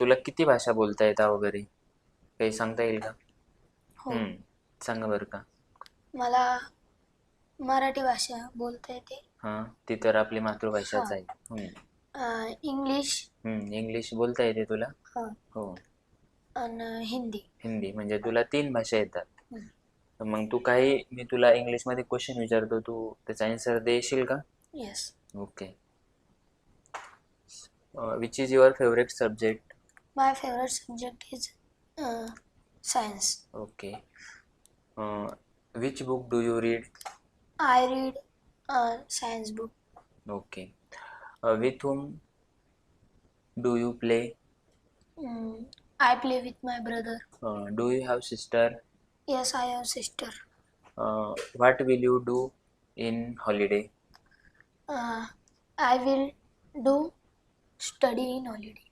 तुला किती भाषा बोलता येतात वगैरे काही सांगता येईल का? हो, सांगा बरं का. मला मराठी भाषा बोलता येते. हां, ती तर आपली हा, मातृभाषाच आहे. इंग्लिश. इंग्लिश बोलता येते तुला? हा, हो. आणि हिंदी. हिंदी म्हणजे तुला 3 भाषा येतात. हम्म, तर मग तू काही मी तुला इंग्लिशमध्ये क्वेश्चन विचारतो, तू त्याचा आन्सर देशील का? Yes. Okay. Which is your favourite subject? My favourite subject is science. Okay. Which book do you read? I read science book. Okay. With whom do you play? I play with my brother. Do you have sister? Yes, I have sister. What will you do in holiday? I will do study in holiday.